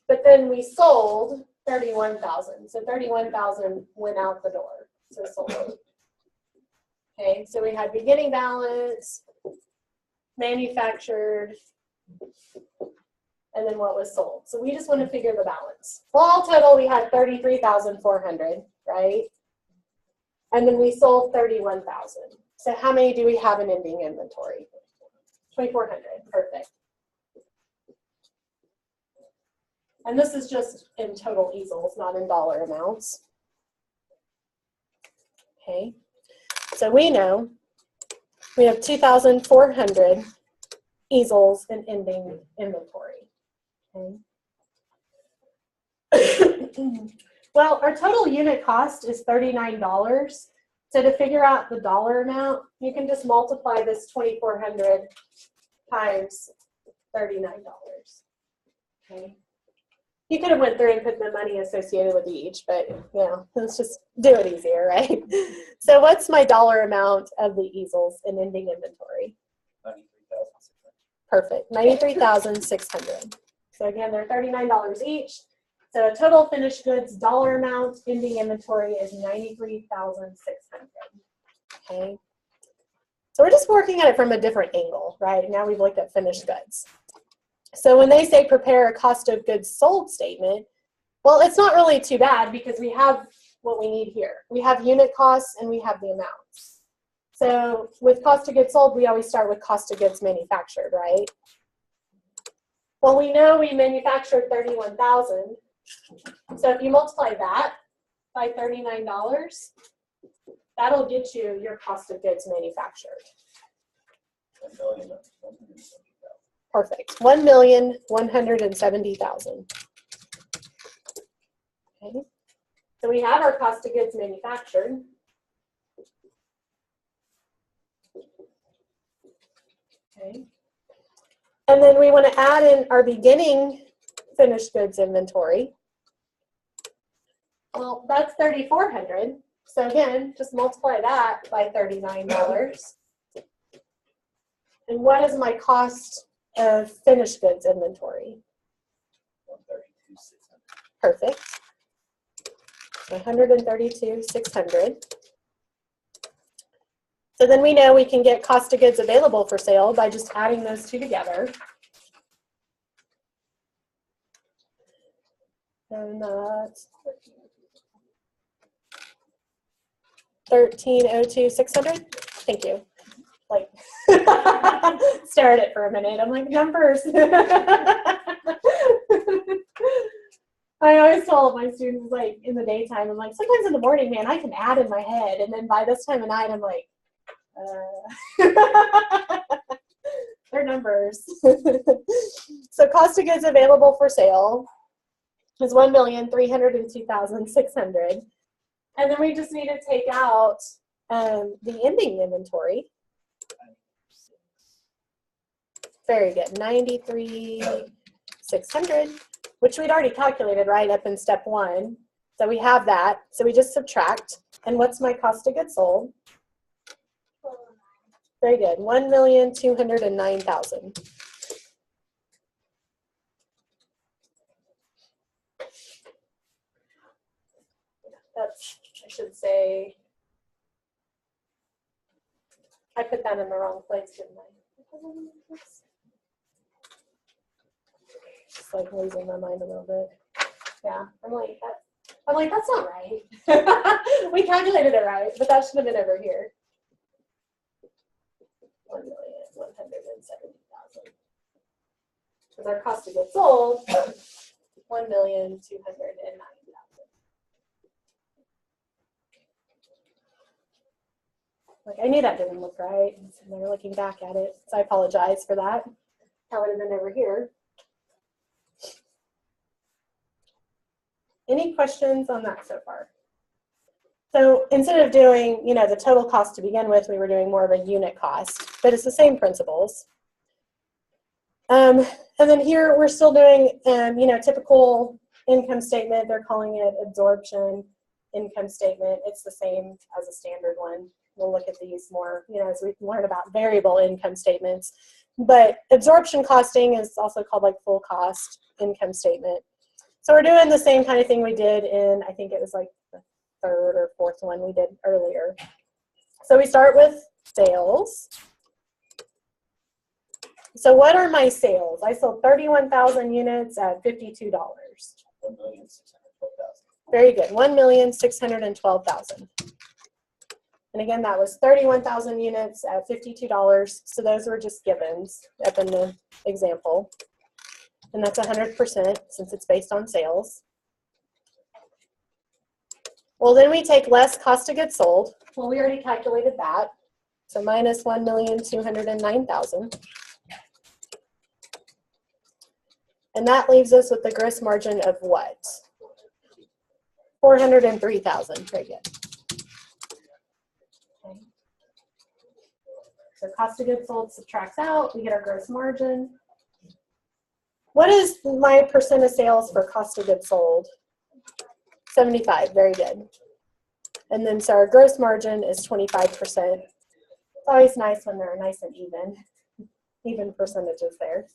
But then we sold 31,000. So 31,000 went out the door. So sold. Okay. So we had beginning balance, manufactured, and then what was sold. So we just want to figure the balance. Well, all total, we had 33,400, right? And then we sold 31,000. So how many do we have in ending inventory? 2,400. Perfect. And this is just in total easels, not in dollar amounts. Okay. So we know we have 2,400 easels in ending inventory. Okay. Well, our total unit cost is $39. So to figure out the dollar amount, you can just multiply this 2,400 times $39. Okay. You could have went through and put the money associated with each, but you know, let's just do it easier, right? So what's my dollar amount of the easels in ending inventory? 93,600. Perfect, 93,600. So again, they're $39 each. So total finished goods dollar amount ending inventory is 93,600. Okay. So we're just working at it from a different angle, right? Now we've looked at finished goods. So when they say prepare a cost of goods sold statement, well, it's not really too bad because we have what we need here. We have unit costs and we have the amounts. So with cost of goods sold, we always start with cost of goods manufactured, right? Well, we know we manufactured 31,000. So if you multiply that by $39, that'll get you your cost of goods manufactured. 1,170,000. Perfect. 1,170,000. Okay. So we have our cost of goods manufactured. Okay. And then we want to add in our beginning finished goods inventory. Well, that's 3,400. So again, just multiply that by $39. And what is my cost of finished goods inventory? 132,600. Perfect. 132,600. So then we know we can get cost of goods available for sale by just adding those two together. And that's 1302,600. Thank you. Like, stare at it for a minute. I'm like, numbers. I always tell my students, like, in the daytime, I'm like, sometimes in the morning, man, I can add in my head. And then by this time of night, I'm like, they're numbers. So cost of goods available for sale is 1,302,600. And then we just need to take out the ending inventory. Very good, 93,600, which we'd already calculated right up in step 1. So we have that. So we just subtract. And what's my cost of goods sold? Very good, 1,209,000. That's, I should say, I put that in the wrong place, didn't I? Just like losing my mind a little bit. Yeah, I'm like, that's not right. We calculated it right, but that should have been over here. 1,170,000. Because our cost of goods sold, 1,209,000. Like, I knew that didn't look right. And so they're looking back at it. So I apologize for that. That would have been over here. Any questions on that so far? So instead of doing, the total cost to begin with, we were doing more of a unit cost, but it's the same principles. And then here we're still doing, typical income statement. They're calling it absorption income statement. It's the same as a standard one. We'll look at these more, as we learn about variable income statements. But absorption costing is also called like full cost income statement. So we're doing the same kind of thing we did in, I think it was like the third or fourth one we did earlier. So we start with sales. So what are my sales? I sold 31,000 units at $52. 1,612,000. Very good, 1,612,000. And again, that was 31,000 units at $52. So those were just givens up in the example. And that's 100% since it's based on sales. Well, then we take less cost of goods sold. Well, we already calculated that. So minus 1,209,000. And that leaves us with the gross margin of what? 403,000. Very good. Okay. So cost of goods sold subtracts out. We get our gross margin. What is my percent of sales for cost of goods sold? 75. Very good. And then so our gross margin is 25%. It's always nice when they're nice and even percentages there.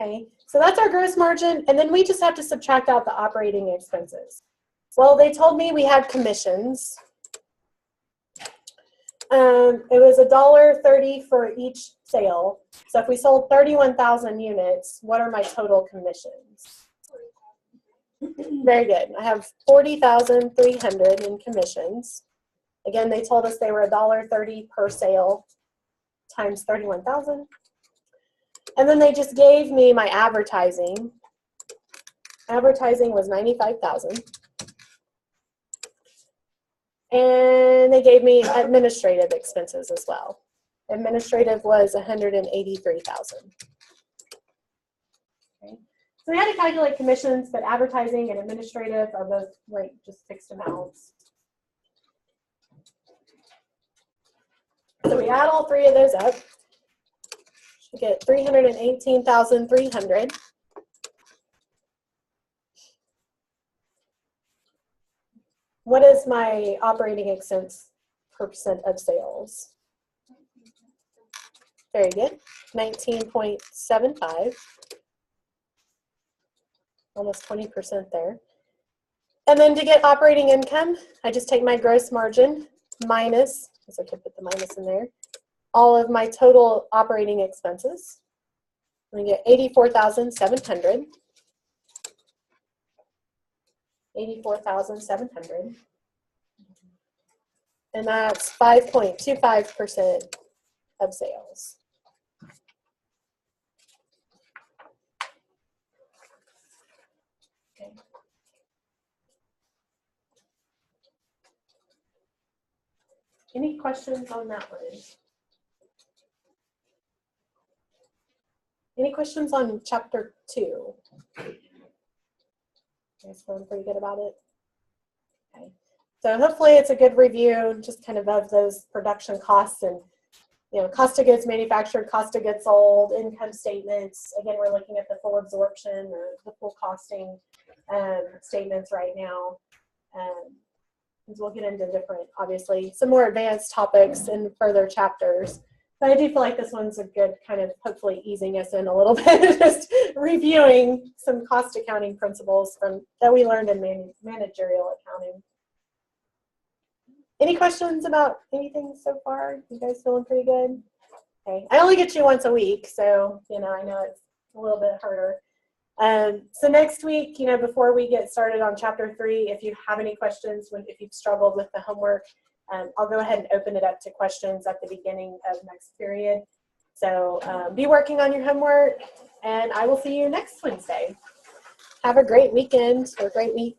Okay, so that's our gross margin, and then we just have to subtract out the operating expenses. Well, they told me we had commissions. It was $1.30 for each sale. So if we sold 31,000 units, what are my total commissions? Very good. I have 40,300 in commissions. Again, they told us they were $1.30 per sale times 31,000. And then they just gave me my advertising. Advertising was 95,000. And they gave me administrative expenses as well. Administrative was 183,000. Okay. So we had to calculate commissions, but advertising and administrative are both like just fixed amounts. So we add all three of those up. We get 318,300. What is my operating expense percent of sales? Very good. 19.75. Almost 20% there. And then to get operating income, I just take my gross margin minus, because I could put the minus in there, all of my total operating expenses. We get 84,700. 84,700. And that's 5.25% of sales. Okay. Any questions on that one? Any questions on chapter 2? Guys feeling pretty good about it? Okay. So hopefully it's a good review, just kind of those production costs and, cost of goods manufactured, cost of goods sold, income statements. Again, we're looking at the full absorption or the full costing statements right now. We'll get into different, obviously, some more advanced topics in further chapters. But I do feel like this one's a good kind of hopefully easing us in a little bit, just reviewing some cost accounting principles that we learned in managerial accounting. Any questions about anything so far? You guys feeling pretty good? Okay. I only get you once a week, so, I know it's a little bit harder. So next week, before we get started on chapter 3, if you have any questions, if you've struggled with the homework, I'll go ahead and open it up to questions at the beginning of next period. So be working on your homework, and I will see you next Wednesday. Have a great weekend or a great week.